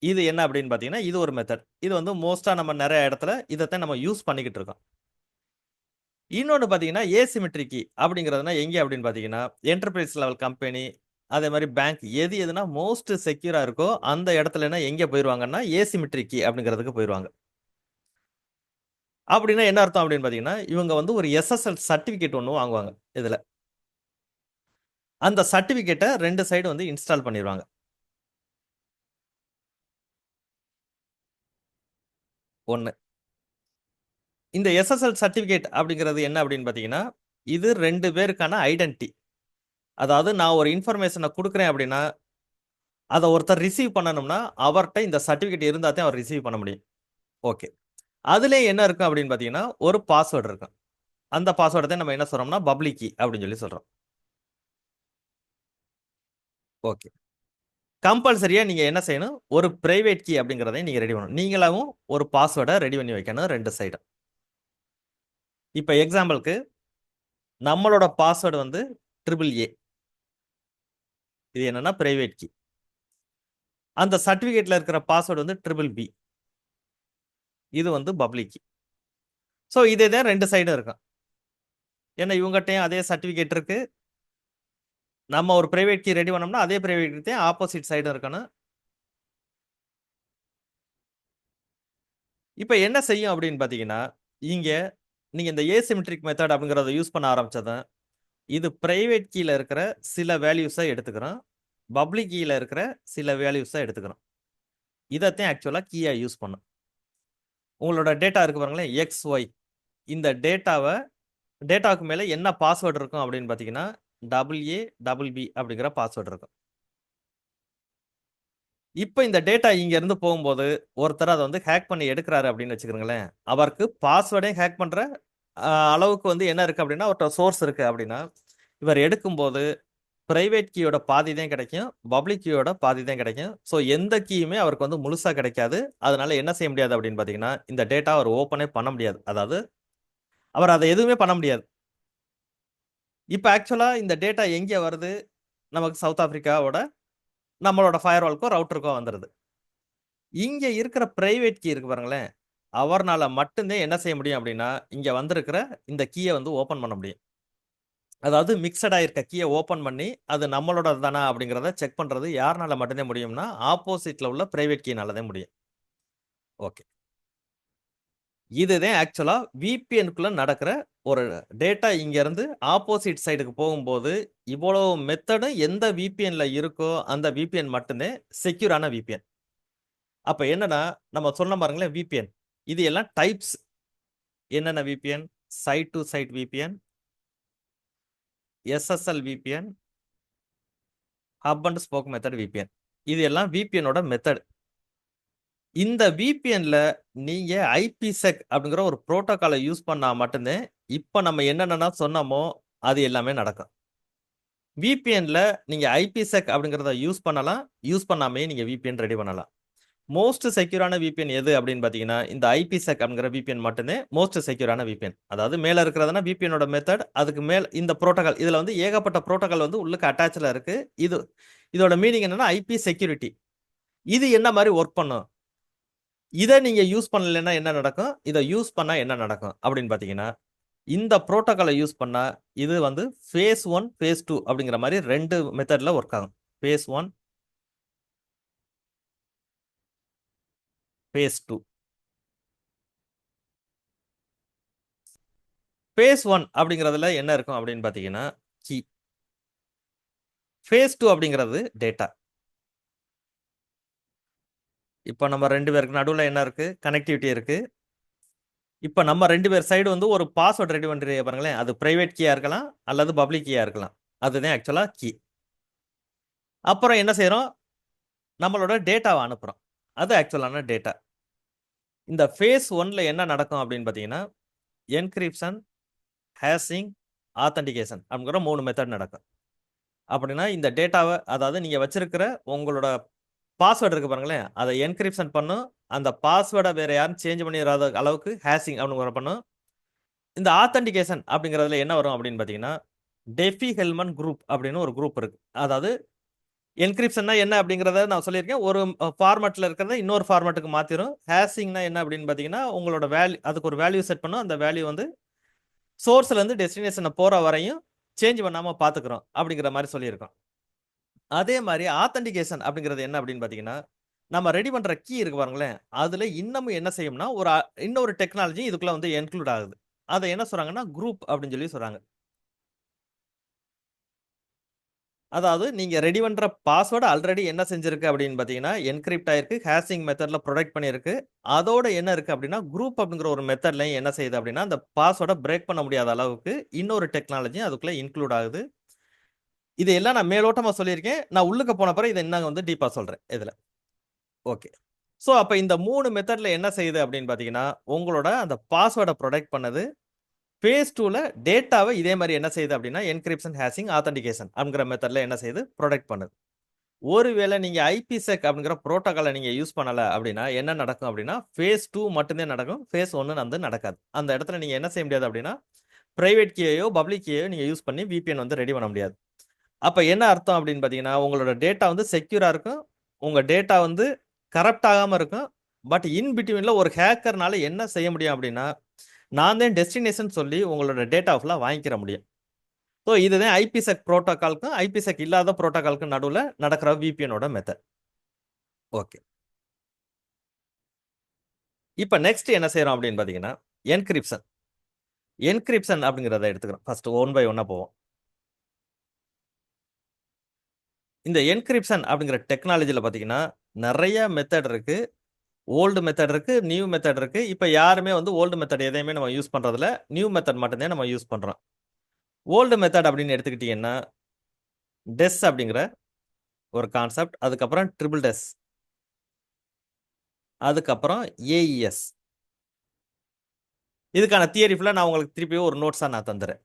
இது என்ன அப்படின்னு பார்த்தீங்கன்னா இது ஒரு மெத்தட். இது வந்து மோஸ்டா நம்ம நிறைய இடத்துல இதைத்தான் நம்ம யூஸ் பண்ணிக்கிட்டு இருக்கோம். இன்னொன்று பார்த்தீங்கன்னா ஏசிமெட்ரி கீ அப்படிங்கிறதுனா எங்கே அப்படின்னு பார்த்தீங்கன்னா என்டர்பிரைஸ் லெவல் கம்பெனி அதே மாதிரி பேங்க் எதுனா மோஸ்ட் செக்யூரா இருக்கோ அந்த இடத்துலனா எங்கே போயிடுவாங்கன்னா ஏசிமெட்ரி கீ அப்படிங்கிறதுக்கு போயிடுவாங்க. அப்படின்னா என்ன அர்த்தம் அப்படின்னு பார்த்தீங்கன்னா இவங்க வந்து ஒரு எஸ்எஸ்எல் சர்டிஃபிகேட் ஒன்று வாங்குவாங்க. இதில் அந்த சர்டிஃபிகேட்டை ரெண்டு சைடு வந்து இன்ஸ்டால் பண்ணிடுவாங்க. ஒன்று இந்த எஸ்எஸ்எல் சர்டிஃபிகேட் அப்படிங்கிறது என்ன அப்படின்னு பார்த்தீங்கன்னா இது ரெண்டு பேருக்கான ஐடென்டிட்டி. அதாவது நான் ஒரு இன்ஃபர்மேஷனை கொடுக்குறேன் அப்படின்னா அதை ஒருத்தர் ரிசீவ் பண்ணணும்னா அவர்கிட்ட இந்த சர்டிஃபிகேட் இருந்தால் தான் அவர் ரிசீவ் பண்ண முடியும். ஓகே, அதுல என்ன இருக்கும் அப்படின்னு பார்த்தீங்கன்னா ஒரு பாஸ்வேர்டு இருக்கும். அந்த பாஸ்வேர்டை தான் நம்ம என்ன சொல்றோம்னா பப்ளிக் கீ அப்படின்னு சொல்லி சொல்றோம். ஓகே, கம்பல்சரியா நீங்க என்ன செய்யணும், ஒரு பிரைவேட் கீ அப்படிங்கிறதையும் நீங்க ரெடி பண்ணணும். நீங்களாவும் ஒரு பாஸ்வேர்டை ரெடி பண்ணி வைக்கணும் ரெண்டு சைடும். இப்போ எக்ஸாம்பிளுக்கு நம்மளோட பாஸ்வேர்டு வந்து ட்ரிபிள் ஏ. இது என்னன்னா பிரைவேட் கீ. அந்த சர்டிஃபிகேட்ல இருக்கிற பாஸ்வேர்டு வந்து ட்ரிபிள் பி. இது வந்து பப்ளிக் கீ. ஸோ இதே தான் ரெண்டு சைடும் இருக்கும். ஏன்னா இவங்ககிட்டயும் அதே சர்டிஃபிகேட் இருக்கு. நம்ம ஒரு பிரைவேட் கீ ரெடி பண்ணோம்னா அதே பிரைவேட் கீ ஆப்போசிட் சைடும் இருக்கணும். இப்போ என்ன செய்யும் அப்படின்னு பார்த்தீங்கன்னா இங்க நீங்க இந்த ஏசிமெட்ரிக் மெத்தட் அப்படிங்கிறத யூஸ் பண்ண ஆரம்பிச்சதும் இது பிரைவேட் கீல இருக்கிற சில வேல்யூஸை எடுத்துக்கிறோம், பப்ளிக் கீல இருக்கிற சில வேல்யூஸை எடுத்துக்கிறோம். இதைத்தான் ஆக்சுவலாக கீயா யூஸ் பண்ணும். உங்களோட டேட்டா இருக்கு பாருங்களேன் எக்ஸ் ஒய். இந்த டேட்டாவுக்கு மேலே என்ன பாஸ்வேர்டு இருக்கும் அப்படின்னு பார்த்தீங்கன்னா AA+B அப்படிங்கிற பாஸ்வேர்டு இருக்கும். இப்போ இந்த டேட்டா இங்க இருந்து போகும்போது ஒருத்தர் அதை வந்து ஹேக் பண்ணி எடுக்கிறாரு அப்படின்னு வச்சுக்கிறீங்களேன். அவருக்கு பாஸ்வேர்டே ஹேக் பண்ற அளவுக்கு வந்து என்ன இருக்கு அப்படின்னா அவர்கிட்ட சோர்ஸ் இருக்கு அப்படின்னா இவர் எடுக்கும்போது பிரைவேட் கீயோட பாதி தான் கிடைக்கும், பப்ளிக் கீயோட பாதி தான் கிடைக்கும். ஸோ எந்த கீயுமே அவருக்கு வந்து முழுசா கிடைக்காது. அதனால என்ன செய்ய முடியாது அப்படின்னு பார்த்தீங்கன்னா இந்த டேட்டா அவர் ஓப்பனே பண்ண முடியாது. அதாவது அவர் அதை எதுவுமே பண்ண முடியாது. இப்போ ஆக்சுவலா இந்த டேட்டா எங்கே வருது, நமக்கு சவுத் ஆப்பிரிக்காவோட நம்மளோட ஃபயர்வால்க்கோ ரவுட்டருக்கோ வந்துடுது. இங்க இருக்கிற பிரைவேட் கீ இருக்கு பாருங்களேன், அவர்னால மட்டும்தான் என்ன செய்ய முடியும் அப்படின்னா இங்க வந்திருக்கிற இந்த கீயை வந்து ஓபன் பண்ண முடியும். அதாவது மிக்சடா இருக்க கீயை ஓபன் பண்ணி அது நம்மளோட தானா அப்படிங்கிறத செக் பண்றது யாருனால மட்டும்தான் முடியும்னா ஆப்போசிட்ல உள்ள பிரைவேட் கீனால தான் முடியும். ஓகே, இதுதான் ஆக்சுவலா விபிஎன்குள்ள நடக்கிற ஒரு டேட்டா இங்க இருந்து ஆப்போசிட் சைடுக்கு போகும்போது இவ்வளவு மெத்தடும் எந்த விபிஎன்ல இருக்கோ அந்த விபிஎன் மட்டும்தான் செக்யூரான விபிஎன். அப்ப என்னன்னா நம்ம சொன்ன பாருங்களேன் விபிஎன் இது எல்லாம் டைப்ஸ். என்னென்ன VPN, site to site VPN, SSL VPN, hub and spoke method VPN. இது எல்லாம் விபிஎனோட மெத்தட். இந்த விபிஎன்ல நீங்க ஐபிசெக் அப்படிங்கிற ஒரு புரோட்டோகாலை யூஸ் பண்ணா மட்டும்தான் இப்ப நம்ம என்னென்ன சொன்னோமோ அது எல்லாமே நடக்கும். விபிஎன்ல நீங்க ஐபிசெக் அப்படிங்கிறத யூஸ் பண்ணலாம், யூஸ் பண்ணாமே நீங்க விபிஎன் ரெடி பண்ணலாம். மோஸ்ட் செக்யூரான விபிஎன் எது அப்படின்னு பார்த்தீங்கன்னா இந்த ஐபிசெக் அப்படிங்கிற விபிஎன் மட்டுமே மோஸ்ட் செக்யூரான விபிஎன். அதாவது மேல இருக்கிறதுனா விபிஎனோட மெத்தட், அதுக்கு மேல் இந்த புரோட்டோகால் இதுல வந்து ஏகப்பட்ட புரோட்டோகால் வந்து உள்ளுக்கு அட்டாச்ல இருக்கு. இதோட மீனிங் என்னன்னா ஐபி செக்யூரிட்டி. இது என்ன மாதிரி ஒர்க் பண்ணும், இதை நீங்க யூஸ் பண்ணலைன்னா என்ன நடக்கும், இதை யூஸ் பண்ணா என்ன நடக்கும் அப்படின்னு பார்த்தீங்கன்னா இந்த புரோட்டோகாலை யூஸ் பண்ணா இது வந்து ஃபேஸ் 1 ஃபேஸ் 2 அப்படிங்கிற மாதிரி ரெண்டு மெத்தட்ல ஒர்க் ஆகும். Face 1 face 2. ஃபேஸ் 1 அப்படிங்கிறதுல என்ன இருக்கும் அப்படின்னு பார்த்தீங்கன்னா கீ. ஃபேஸ் 2 அப்படிங்கிறது டேட்டா. இப்போ நம்ம 2 பேருக்கு நடுவில் என்ன இருக்கு? கனெக்டிவிட்டி இருக்கு. இப்போ நம்ம 2 பேர் சைடு வந்து ஒரு பாஸ்வேர்டு ரெடி பண்ணுறீங்க பாருங்களேன், அது பிரைவேட் கீயா இருக்கலாம் அல்லது பப்ளிக் கீயா இருக்கலாம். அதுதான் ஆக்சுவலா கீ. அப்புறம் என்ன செய்றோம்? நம்மளோட டேட்டாவை அனுப்புறோம். அது ஆக்சுவலான டேட்டா. இந்த ஃபேஸ் 1ல என்ன நடக்கும் அப்படின்னு பார்த்தீங்கன்னா, என்கிரிப்ஷன், ஹேஷிங், ஆத்தென்டிகேஷன் அப்படிங்கிற 3 மெத்தட் நடக்கும். அப்படின்னா இந்த டேட்டாவை, அதாவது நீங்க வச்சிருக்கிற உங்களோட பாஸ்வேர்டு இருக்கு பாருங்களேன், அதை என்கிரிப்ஷன் பண்ணும். அந்த பாஸ்வேர்டை வேற யாரும் சேஞ்ச் பண்ணிடாத அளவுக்கு ஹேஷிங் அப்படிங்கிற பண்ணும். இந்த ஆத்தென்டிகேஷன் அப்படிங்கிறதுல என்ன வரும் அப்படின்னு பார்த்தீங்கன்னா, டெஃபி ஹெல்மன் குரூப் அப்படின்னு ஒரு குரூப் இருக்கு. அதாவது என்கிரிப்ஷன்னா என்ன அப்படிங்கிறத நான் சொல்லியிருக்கேன். ஒரு ஃபார்மேட்ல இருக்கிறத இன்னொரு ஃபார்மேட்டுக்கு மாத்திரும். ஹேஷிங்னா என்ன அப்படின்னு பார்த்தீங்கன்னா, உங்களோட வேல்யூ, அதுக்கு ஒரு வேல்யூ செட் பண்ணும். அந்த வேல்யூ வந்து சோர்ஸ்ல இருந்து டெஸ்டினேஷனை போற வரையும் சேஞ்ச் பண்ணாம பாத்துக்கிறோம் அப்படிங்கிற மாதிரி சொல்லியிருக்கோம். அதே மாதிரி ஆத்தென்டிகேஷன் அப்படிங்கிறது என்ன அப்படின்னு பார்த்தீங்கன்னா, நம்ம ரெடி பண்ற கீ இருக்கு பாருங்களேன், அதுல இன்னமும் என்ன செய்யும்னா ஒரு இன்னொரு டெக்னாலஜி இதுக்குள்ள வந்து இன்க்ளூட் ஆகுது. அதை என்ன சொல்றாங்கன்னா குரூப் அப்படின்னு சொல்லி சொல்றாங்க. அதாவது நீங்க ரெடி பண்ற பாஸ்வேர்டு ஆல்ரெடி என்ன செஞ்சிருக்கு அப்படின்னு பார்த்தீங்கன்னா, என்கிரிப்ட் ஆயிருக்கு, ஹேஷிங் மெத்தட்ல ப்ரொடெக்ட் பண்ணியிருக்கு. அதோட என்ன இருக்கு அப்படின்னா, குரூப் அப்படிங்கிற ஒரு மெத்தட்லயும் என்ன செய்யுது அப்படின்னா, அந்த பாஸ்வேர்டை பிரேக் பண்ண முடியாத அளவுக்கு இன்னொரு டெக்னாலஜி அதுக்குள்ள இன்க்ளூட் ஆகுது. இது எல்லாம் நான் மேலோட்டமா சொல்லியிருக்கேன். நான் உள்ளுக்க போன பிறகு இதை இன்னும் வந்து டீப்பா சொல்றேன் இதுல. ஓகே. ஸோ அப்ப இந்த 3 மெத்தட்ல என்ன செய்யுது அப்படின்னு பார்த்தீங்கன்னா, உங்களோட அந்த பாஸ்வேர்டை ப்ரொடெக்ட் பண்ணுது. ஃபேஸ் 2ல டேட்டாவை இதே மாதிரி என்ன செய்யுது அப்படின்னா, என்கிரிப்ஷன், ஹேஷிங், ஆத்தென்டிகேஷன் அப்படிங்கிற மெத்தட்ல என்ன செய்யுது? ப்ரொடெக்ட் பண்ணுது. ஒருவேளை நீங்க ஐபிசெக் அப்படிங்கிற புரோட்டோகாலை நீங்க யூஸ் பண்ணல அப்படின்னா என்ன நடக்கும் அப்படின்னா, ஃபேஸ் 2 மட்டும்தான் நடக்கும். ஃபேஸ் 1 வந்து நடக்காது. அந்த இடத்துல நீங்க என்ன செய்ய முடியாது அப்படின்னா, பிரைவேட் கீயையோ பப்ளிக் கீயையோ நீங்க யூஸ் பண்ணி விபிஎன் வந்து ரெடி பண்ண முடியாது. அப்ப என்ன அர்த்தம் அப்படின்னு பார்த்தீங்கன்னா, உங்களோட டேட்டா வந்து செக்யூரா இருக்கும். உங்க டேட்டா வந்து கரப்ட் ஆகாம இருக்கும். பட் இன் பிட்வீன்ல ஒரு ஹேக்கர்னால என்ன செய்ய முடியும் அப்படின்னா, நான் தான் டெஸ்டினேஷன் சொல்லி உங்களோட டேட்டா ஃபுல்லா வாங்கிக்கிற முடியும். ஸோ இதுதான் ஐபிசெக் புரோட்டோகால்க்கும் ஐபிசெக் இல்லாத புரோட்டோகால்க்கும் நடுவுல நடக்கிற விபிஎனோட மெத்தட். ஓகே. இப்ப நெக்ஸ்ட் என்ன செய்றோம் அப்படின்னு பார்த்தீங்கன்னா, என்கிரிப்ஷன். என்கிரிப்ஷன் அப்படிங்கிறத எடுத்துக்கிறோம். ஃபர்ஸ்ட் ஒன் பை ஒன்னா போவோம். இந்த என்கிரிப்ஷன் அப்படிங்கிற டெக்னாலஜில பார்த்தீங்கன்னா, நிறைய மெத்தட் இருக்கு. ஓல்டு மெத்தட் இருக்கு, நியூ மெத்தட் இருக்கு. இப்ப யாருமே வந்து ஓல்டு மெத்தட் எதையுமே நம்ம யூஸ் பண்றதில்ல. நியூ மெத்தட் மட்டும்தான் நம்ம யூஸ் பண்றோம். ஓல்டு மெத்தட் அப்படின்னு எடுத்துக்கிட்டீங்கன்னா, டெஸ் அப்படிங்கிற ஒரு கான்செப்ட். அதுக்கப்புறம் ட்ரிபிள் டெஸ். அதுக்கப்புறம் ஏஇஎஸ். இதுக்கான தியரி ஃபுல்லா நான் உங்களுக்கு திருப்பியும் ஒரு நோட்ஸா நான் தந்துறேன்.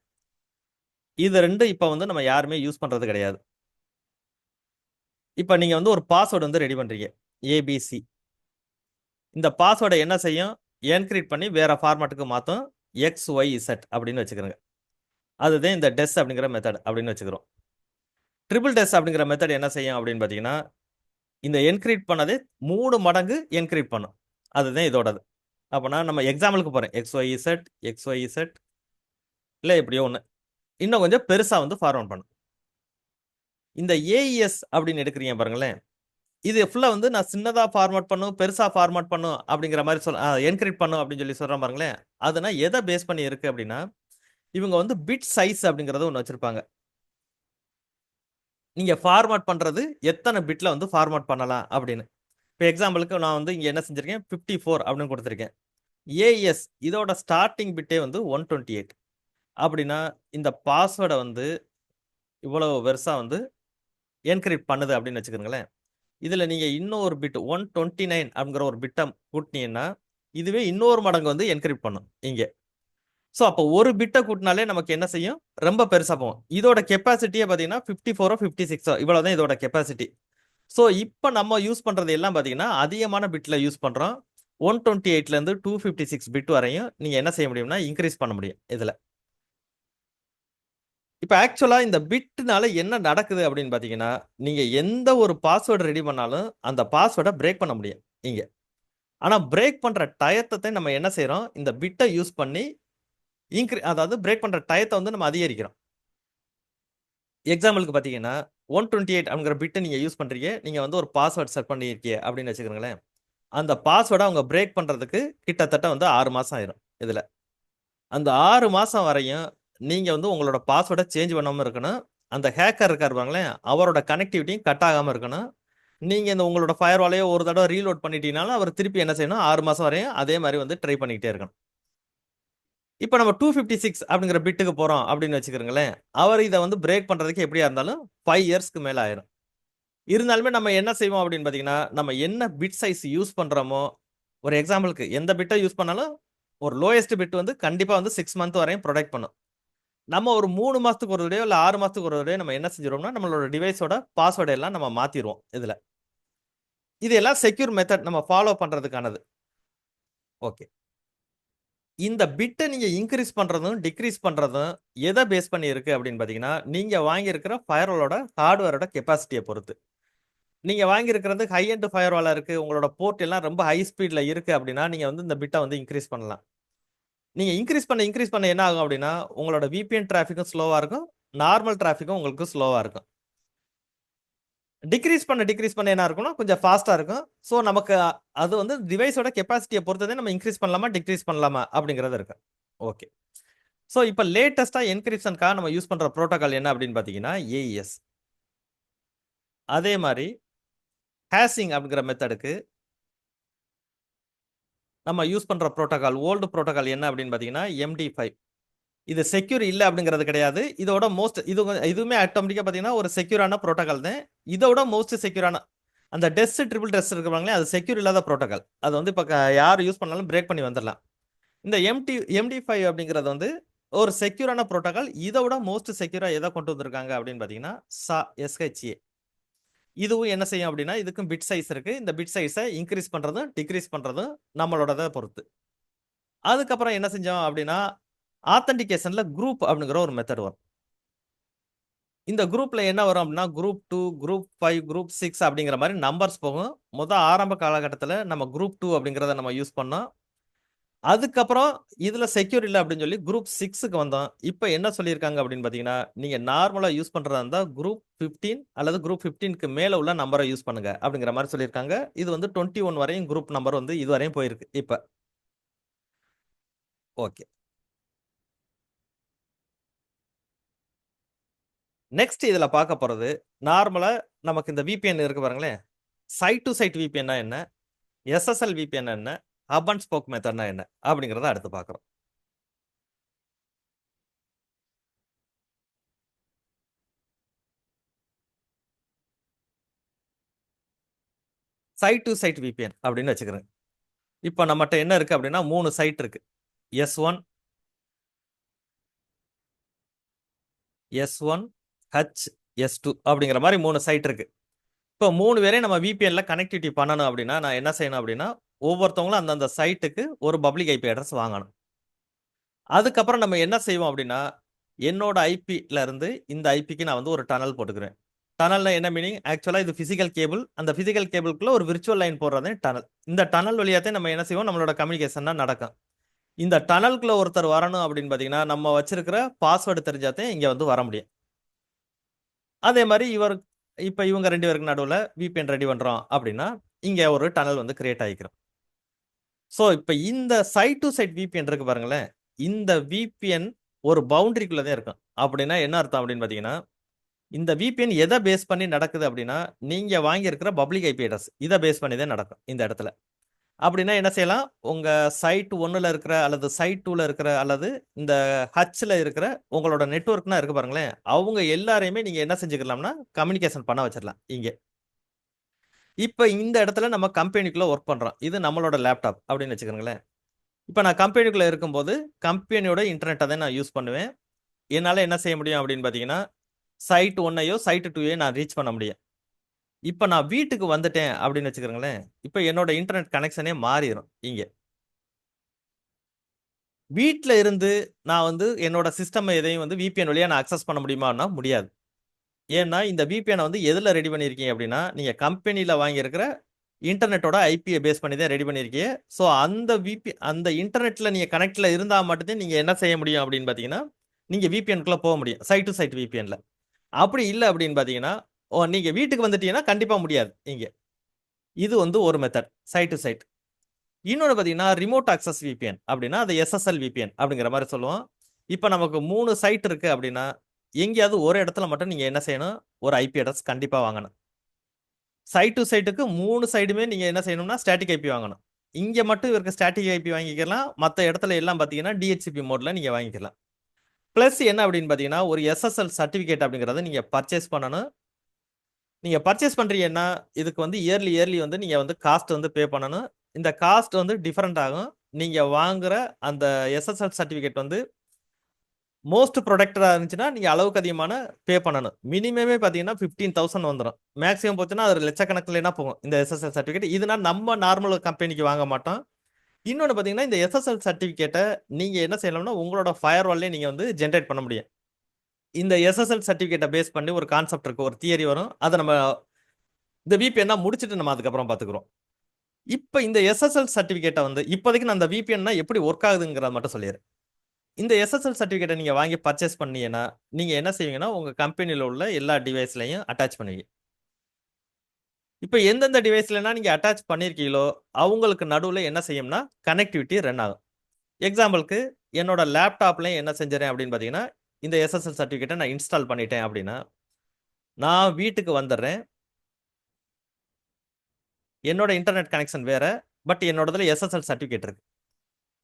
இது 2 இப்ப வந்து நம்ம யாருமே யூஸ் பண்றது கிடையாது. இப்ப நீங்க வந்து ஒரு பாஸ்வேர்ட் வந்து ரெடி பண்றீங்க. ஏபிசி. இந்த பாஸ்வேர்டை என்ன செய்யும்? என்கிரிப்ட் பண்ணி வேற ஃபார்மேட்டுக்கு மாத்தும். XYZ அப்படின்னு வச்சுக்கிறோங்க. அதுதான் இந்த டெஸ் அப்படிங்கிற மெத்தட் அப்படின்னு வச்சுக்கிறோம். ட்ரிபிள் டெஸ் அப்படிங்கிற மெத்தட் என்ன செய்யும் அப்படின்னு பார்த்தீங்கன்னா, இந்த என்கிரிப்ட் பண்ணது 3 மடங்கு என்கிரிப்ட் பண்ணும். அதுதான் இதோடது. அப்பனா நம்ம எக்ஸாம்பிளுக்கு போறேன். XYZ இல்ல எப்படியோ ஒண்ணு. இன்னும் கொஞ்சம் பெருசா வந்து ஃபார்வர்ட் பண்ணும். இந்த ஏஇஎஸ் அப்படின்னு எடுக்கிறீங்க பாருங்களேன். இது ஃபுல்லா வந்து நான் சின்னதா ஃபார்மேட் பண்ணும், பெருசா ஃபார்மேட் பண்ணும் அப்படிங்கிற மாதிரி என்கிரிப்ட் பண்ணும் அப்படின்னு சொல்லி சொல்றேன் பாருங்களேன். அதுனா எதை பேஸ் பண்ணி இருக்கு அப்படின்னா, இவங்க வந்து பிட் சைஸ் அப்படிங்கறத ஒண்ணு வச்சிருப்பாங்க. நீங்க ஃபார்மேட் பண்றது எத்தனை பிட்ல வந்து ஃபார்மேட் பண்ணலாம் அப்படின்னு. இப்போ எக்ஸாம்பிளுக்கு நான் வந்து இங்க என்ன செஞ்சிருக்கேன்? 54 அப்படின்னு கொடுத்திருக்கேன். ஏஎஸ் இதோட ஸ்டார்டிங் பிட்டே வந்து 128. அப்படின்னா இந்த பாஸ்வேர்டை வந்து இவ்வளவு பெருசா வந்து என்கிரிப்ட் பண்ணுது அப்படின்னு வச்சுக்கோங்களேன். இதுல நீங்க இன்னொரு பிட் 129 அப்படிங்கிற ஒரு பிட்டை கூட்டினீங்கன்னா, இதுவே இன்னொரு மடங்கு வந்து என்கிரிப்ட் பண்ணும் இங்க. ஸோ அப்போ ஒரு பிட்டை கூட்டினாலே நமக்கு என்ன செய்யும்? ரொம்ப பெருசா போகும். இதோட கெப்பாசிட்டியே பார்த்தீங்கன்னா 54ஓ 56ஓ இவ்வளவுதான் இதோட கெப்பாசிட்டி. ஸோ இப்போ நம்ம யூஸ் பண்றது எல்லாம் பார்த்தீங்கன்னா அதிகமான பிட்ல யூஸ் பண்றோம். 128ல இருந்து 256 பிட் வரையும் நீங்க என்ன செய்ய முடியும்னா இன்க்ரீஸ் பண்ண முடியும் இதுல. இப்போ ஆக்சுவலா இந்த பிட்னால என்ன நடக்குது அப்படின்னு பார்த்தீங்கன்னா, நீங்க எந்த ஒரு பாஸ்வேர்டு ரெடி பண்ணாலும் அந்த பாஸ்வேர்டை பிரேக் பண்ண முடியும் இங்க. ஆனா பிரேக் பண்ற டயத்தை நம்ம என்ன செய்றோம்? இந்த பிட்டை யூஸ் பண்ணி அதாவது பிரேக் பண்ற டயத்தை வந்து நம்ம அதிகரிக்கிறோம். எக்ஸாம்பிளுக்கு பார்த்தீங்கன்னா 128 அப்படிங்கிற பிட்டை நீங்க யூஸ் பண்றீங்க. நீங்க வந்து ஒரு பாஸ்வேர்ட் செட் பண்ணியிருக்கீங்க அப்படின்னு வச்சுக்கோங்களேன். அந்த பாஸ்வேர்டை அவங்க பிரேக் பண்றதுக்கு கிட்டத்தட்ட வந்து 6 மாசம் ஆயிரும் இதுல. அந்த 6 மாசம் வரையும் நீங்க வந்து உங்களோட பாஸ்வேர்டை சேஞ்ச் பண்ணாம இருக்கணும். அந்த ஹேக்கர் இருக்காரு பாருங்களேன், அவரோட கனெக்டிவிட்டியும் கட் ஆகாம இருக்கணும். நீங்க இந்த உங்களோட ஃபயர்வாலையோ ஒரு தடவை ரீலோட் பண்ணிட்டீங்கனாலும், அவர் திருப்பி என்ன செய்யணும் 6 மாசம் வரையும் அதே மாரி வந்து ட்ரை பண்ணிக்கிட்டே இருக்கணும். இப்ப நம்ம 256 அப்படிங்கிற பிட்டுக்கு போறோம் அப்படின்னு வச்சுக்கிறங்களேன், அவர் இத வந்து பிரேக் பண்றதுக்கு எப்படியா இருந்தாலும் 5 இயர்ஸ்க்கு மேல ஆயிரும். இருந்தாலுமே நம்ம என்ன செய்வோம் அப்படின்னு பார்த்தீங்கன்னா, நம்ம என்ன பிட் சைஸ் யூஸ் பண்றோமோ, ஒரு எக்ஸாம்பிளுக்கு எந்த பிட்ட யூஸ் பண்ணாலும், ஒரு லோயஸ்ட் பிட் வந்து கண்டிப்பா வந்து 6 மந்த் வரையும் புரொடெக்ட் பண்ணும். நம்ம ஒரு 3 மாசத்துக்கு ஒரு தடவையோ, இல்ல 6 மாசத்துக்கு ஒரு தடவையோ நம்ம என்ன செஞ்சிருவோம்னா, நம்மளோட டிவைஸோட பாஸ்வேர்ட் எல்லாம் நம்ம மாத்திருவோம் இதுல. இது எல்லாம் செக்யூர் மெத்தட் நம்ம ஃபாலோ பண்றதுக்கானது. ஓகே. இந்த பிட்ட நீங்க இன்கிரீஸ் பண்றதும், டிக்ரீஸ் பண்றதும் எத பேஸ் பண்ணி இருக்கு அப்படின்னு பார்த்தீங்கன்னா, நீங்க வாங்கியிருக்கிற ஃபயர்வாலோட ஹார்ட்வேரோட கெப்பாசிட்டிய பொறுத்து. நீங்க வாங்கியிருக்கிறது ஹை எண்ட் ஃபயர்வாலா இருக்கு. உங்களோட போர்ட் எல்லாம் ரொம்ப ஹை ஸ்பீட்ல இருக்கு அப்படின்னா, நீங்க வந்து இந்த பிட்ட வந்து இன்கிரீஸ் பண்ணலாம். நீங்க இன்கிரீஸ் பண்ண என்ன ஆகும் அப்படின்னா, உங்களோட VPN டிராஃபிக்கும் ஸ்லோவா இருக்கும். நார்மல் டிராஃபிக்கும் உங்களுக்கு ஸ்லோவா இருக்கும். டிக்ரீஸ் பண்ண என்ன இருக்கும்னா, கொஞ்சம் ஃபாஸ்ட்டா இருக்கும். ஸோ நமக்கு அது வந்து டிவைஸோட கெப்பாசிட்டிய பொறுத்ததே நம்ம இன்கிரீஸ் பண்ணலாமா, டிக்ரீஸ் பண்ணலாமா அப்படிங்கிறது இருக்கு. ஓகே. ஸோ இப்ப லேட்டஸ்ட்டா என்கிரிப்ஷன்க்காக நம்ம யூஸ் பண்ற புரோட்டோகால் என்ன அப்படின்னு பார்த்தீங்கன்னா, AES. அதே மாரி ஹேஷிங் அப்படிங்கிற மெத்தடுக்கு நம்ம யூஸ் பண்ற புரோட்டோகால், ஓல்டு புரோட்டோகால் என்ன அப்படின்னு பார்த்தீங்கன்னா, MD5. இது செக்யூர் இல்ல அப்படிங்கிறது கிடையாது. இதோட இதுவுமே ஆட்டோமேட்டிக்கா பார்த்தீங்கன்னா, ஒரு செக்யூரான புரோட்டோகால் தான். இதோட மோஸ்ட் செக்யூரான அந்த டெஸ் ட்ரிபிள் டெஸ் இருக்கிறாங்களே, அது செக்யூர் இல்லாத புரோட்டோகால். அது வந்து இப்ப யார் யூஸ் பண்ணாலும் பிரேக் பண்ணி வந்துரலாம். இந்த MD5 அப்படிங்கிறது வந்து ஒரு செக்யூரான புரோட்டோகால். இதோட மோஸ்ட் செக்யூரா எத கொண்டு வந்திருக்காங்க அப்படின்னு பார்த்தீங்கன்னா, SHA. இதுவும் என்ன செய்யும் அப்படின்னா, இதுக்கும் பிட் சைஸ் இருக்கு. இந்த பிட் சைஸ இன்கிரீஸ் பண்றதும், டிக்ரீஸ் பண்றதும் நம்மளோடத பொறுத்து. அதுக்கப்புறம் என்ன செஞ்சோம் அப்படின்னா, ஆத்தென்டிகேஷன்ல குரூப் அப்படிங்கிற ஒரு மெத்தட் வரும். இந்த குரூப்ல என்ன வரும் அப்படின்னா, குரூப் 2, குரூப் 5, குரூப் 6 அப்படிங்கிற மாரி நம்பர்ஸ் போகும். ஆரம்ப காலகட்டத்தில நம்ம குரூப் 2 அப்படிங்கிறத நம்ம யூஸ் பண்ணோம். அதுக்கப்புறம் இதுல செக்யூர் இல்ல அப்படின்னு சொல்லி குரூப் 6க்கு வந்தோம். இப்ப என்ன சொல்லியிருக்காங்க அப்படின்னு பார்த்தீங்கன்னா, நீங்க நார்மலா யூஸ் பண்றதா இருந்தா குரூப் 15 அல்லது குரூப் 15க்கு மேல உள்ள நம்பர யூஸ் பண்ணுங்க அப்படிங்கிற மாரி சொல்லியிருக்காங்க. இது வந்து 21 வரையும் குரூப் நம்பர் வந்து இதுவரையும் போயிருக்கு இப்ப. ஓகே. நெக்ஸ்ட் இதுல பார்க்க போறது, நார்மலா நமக்கு இந்த VPN இருக்கு பாருங்களேன். சைட் டு சைட் VPNனா என்ன? SSL VPN என்ன? ஹப் அண்ட் ஸ்போக் மெத்தட்னா என்ன? அப்படிங்கிறத அடுத்து பார்க்குறோம். சைட் டு சைட் VPN அப்படின்னு வச்சுக்கிறேன். இப்ப நம்மட்ட என்ன இருக்கு அப்படின்னா 3 சைட் இருக்கு. S1, S1, H, S2 அப்படிங்கிற மாரி 3 சைட் இருக்கு. இப்போ 3 பேரையும் நம்ம VPNல கனெக்டிவிட்டி பண்ணணும் அப்படின்னா, நான் என்ன செய்யணும் அப்படின்னா, ஒவ்வொருத்தவங்களும் அந்தந்த சைட்டுக்கு ஒரு பப்ளிக் IP அட்ரஸ் வாங்கணும். அதுக்கப்புறம் நம்ம என்ன செய்வோம் அப்படின்னா, என்னோட IPல இருந்து இந்த IPக்கு நான் வந்து ஒரு டனல் போட்டுக்கிறேன். டனல்னா என்ன மீனிங்? ஆக்சுவலா இது பிசிக்கல் கேபிள். அந்த பிசிக்கல் கேபிள்குள்ள ஒரு விர்ச்சுவல் லைன் போடுறது டனல். இந்த டனல் வழியா தான் நம்ம என்ன செய்வோம், நம்மளோட கம்யூனிகேஷன் நடக்கும். இந்த டனலுக்குள்ள ஒருத்தர் வரணும் அப்படின்னு பார்த்தீங்கன்னா, நம்ம வச்சிருக்கிற பாஸ்வேர்டு தெரிஞ்சா தான் இங்க வந்து வர முடியும். அதே மாரி இப்ப இவங்க 2 பேருக்கு நடுவுல VPN ரெடி பண்றோம் அப்படின்னா, இங்க ஒரு டனல் வந்து கிரியேட் ஆயிக்கும். ஸோ இப்ப இந்த சைட் டு சைட் VPN இருக்கு பாருங்களேன். இந்த VPN ஒரு பவுண்டரிக்குள்ள தான் இருக்கும். அப்படின்னா என்ன அர்த்தம் அப்படின்னு பார்த்தீங்கன்னா, இந்த VPN எத பேஸ் பண்ணி நடக்குது அப்படின்னா, நீங்க வாங்கியிருக்கிற பப்ளிக் IP அட்ரஸ் இத பேஸ் பண்ணி தான் நடக்கும் இந்த இடத்துல. அப்படின்னா என்ன செய்யலாம்? உங்க சைட் 1ல இருக்கிற அல்லது சைட் 2ல இருக்கிற அல்லது இந்த ஹச்ல இருக்கிற உங்களோட நெட்வொர்க்னா இருக்கு பாருங்களேன். அவங்க எல்லாரையுமே நீங்க என்ன செஞ்சுக்கலாம்னா, கம்யூனிகேஷன் பண்ண வச்சிரலாம் இங்க. இப்ப இந்த இடத்துல நம்ம கம்பெனிக்குள்ள வொர்க் பண்றோம். இது நம்மளோட லேப்டாப் அப்படின்னு வச்சுக்கோங்களேன். இப்ப நான் கம்பெனிக்குள்ள இருக்கும்போது, கம்பெனியோட இன்டர்நெட்ட தான் நான் யூஸ் பண்ணுவேன். என்னால என்ன செய்ய முடியும் அப்படின்னு பார்த்தீங்கன்னா, சைட் 1யோ, சைட் 2யோ நான் ரீச் பண்ண முடியும். இப்ப நான் வீட்டுக்கு வந்துட்டேன் அப்படின்னு வச்சுக்கோங்களேன். இப்ப என்னோட இன்டர்நெட் கனெக்ஷனே மாறிரும் இங்க. வீட்ல இருந்து நான் வந்து என்னோட சிஸ்டம் எதையும் வந்து VPN வழியா நான் அக்சஸ் பண்ண முடியுமான்னா முடியாது. ஏன்னா, இந்த VPN வந்து எதுல ரெடி பண்ணியிருக்கீங்க அப்படின்னா, நீங்க கம்பெனில வாங்கியிருக்கிற இன்டர்நெட்டோட ஐபிய பேஸ் பண்ணி தான் ரெடி பண்ணியிருக்கீங்க. ஸோ அந்த இன்டர்நெட்ல நீங்க கனெக்ட்ல இருந்தா மட்டும் தான் நீங்க என்ன செய்ய முடியும் அப்படின்னு பார்த்தீங்கன்னா, நீங்க VPNக்குள்ள போக முடியும். சைட் டு சைட் VPNல. அப்படி இல்ல அப்படின்னு பார்த்தீங்கன்னா, நீங்க வீட்டுக்கு வந்துட்டீங்கன்னா கண்டிப்பா முடியாது இங்க. இது வந்து ஒரு மெத்தட். Side to side. இன்னொன்று பார்த்தீங்கன்னா ரிமோட் அக்சஸ் விபிஎன் அப்படின்னா அது எஸ்எஸ்எல் விபிஎன் அப்படிங்கிற மாதிரி சொல்லுவோம். இப்போ நமக்கு 3 சைட் இருக்கு அப்படின்னா எங்கேயாவது ஒரு இடத்துல மட்டும் நீங்க என்ன செய்யணும், ஒரு ஐபி அட்ரஸ் கண்டிப்பா வாங்கணும். சைட் டு சைட்டுக்கு 3 சைடுமே நீங்க என்ன செய்யணும்னா ஸ்டாட்டிக் ஐபி வாங்கணும். இங்க மட்டும் இவருக்கு ஸ்டாட்டிக் ஐபி வாங்கிக்கலாம், மற்ற இடத்துல எல்லாம் பார்த்தீங்கன்னா டிஹெச்சிபி மோட்ல நீங்க வாங்கிக்கலாம். பிளஸ் என்ன அப்படின்னு பார்த்தீங்கன்னா ஒரு எஸ்எஸ்எல் சர்டிஃபிகேட் அப்படிங்கிறத நீங்க பர்ச்சேஸ் பண்ணணும். நீங்க பர்ச்சேஸ் பண்றீங்கன்னா இதுக்கு வந்து இயர்லி வந்து நீங்க வந்து காஸ்ட் வந்து பே பண்ணணும். இந்த காஸ்ட் வந்து டிஃபரெண்ட் ஆகும். நீங்க வாங்குற அந்த எஸ்எஸ்எல் சர்டிஃபிகேட் வந்து மோஸ்ட் ப்ரொடக்டடா இருந்துச்சுன்னா நீங்க அளவுக்கு அதிகமான பே பண்ணணும். மினிமமே பார்த்தீங்கன்னா 15,000 வந்துடும். மேக்ஸிமம் போச்சுன்னா அது லட்சக்கணக்கில் போகும் இந்த எஸ்எஸ்எல் சர்டிஃபிகேட். இதுனா நம்ம நார்மல் கம்பெனிக்கு வாங்க மாட்டோம். இன்னொன்று பார்த்தீங்கன்னா இந்த எஸ்எஸ்எல் சர்டிஃபிகேட்டை நீங்க என்ன செய்யலாம்னா உங்களோட ஃபயர்வால்லே நீங்க வந்து ஜென்ரேட் பண்ண முடியும். இந்த எஸ்எஸ்எல் சர்டிஃபிகேட்டை பேஸ் பண்ணி ஒரு கான்செப்ட் இருக்கு, ஒரு தியரி வரும். அதை நம்ம இந்த விபிஎன்னா முடிச்சுட்டு நம்ம அதுக்கப்புறம் பார்த்துக்கிறோம். இப்போ இந்த எஸ்எஸ்எல் சர்டிஃபிகேட்டை வந்து இப்போதைக்கு நான் அந்த விபிஎன்னா எப்படி ஒர்க் ஆகுதுங்கிறத மட்டும் சொல்லிடுறேன். இந்த எஸ்எஸ்எல் சர்டிஃபிகேட்டை நீங்க வாங்கி பர்ச்சேஸ் பண்ணீங்கன்னா நீங்க என்ன செய்வீங்கன்னா உங்க கம்பெனியில் உள்ள எல்லா டிவைஸ்லையும் அட்டாச் பண்ணுவீங்க. இப்போ எந்தெந்த டிவைஸ்லனா நீங்க அட்டாச் பண்ணியிருக்கீங்களோ அவங்களுக்கு நடுவில் என்ன செய்யும்னா கனெக்டிவிட்டி ரன் ஆகும். எக்ஸாம்பிளுக்கு என்னோட லேப்டாப்ல என்ன செஞ்சேன் அப்படின்னு பார்த்தீங்கன்னா இந்த எஸ்எஸ்எல் சர்டிஃபிகேட்டை நான் இன்ஸ்டால் பண்ணிட்டேன் அப்படின்னா நான் வீட்டுக்கு வந்துடுறேன். என்னோட இன்டர்நெட் கனெக்ஷன் வேற, பட் என்னோடதுல எஸ்எஸ்எல் சர்டிஃபிகேட் இருக்கு.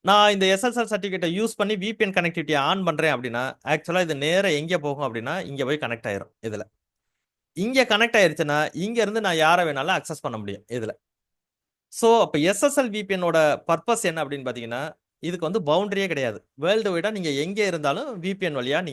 நான் இந்த எஸ்எஸ்எல் சர்டிஃபிகேட்டை யூஸ் பண்ணி விபிஎன் கனெக்டிவிட்டியை ஆன் பண்றேன் அப்படின்னா ஆக்சுவலா இது நேரா எங்கே போகும் அப்படின்னா இங்க போய் கனெக்ட் ஆயிரும். இதுல இங்க கனெக்ட் ஆயிருச்சுன்னா இங்க இருந்து நான் யாரை வேணாலும் அக்சஸ் பண்ண முடியும் இதுல. ஸோ அப்போ எஸ்எஸ்எல் விபிஎனோட பர்பஸ் என்ன அப்படின்னு பார்த்தீங்கன்னா இதுக்கு வந்து பவுண்டரியே கிடையாது. வேர்ல்டு வைடா நீங்க எங்கே இருந்தாலும் விபிஎன் வழியா நீங்க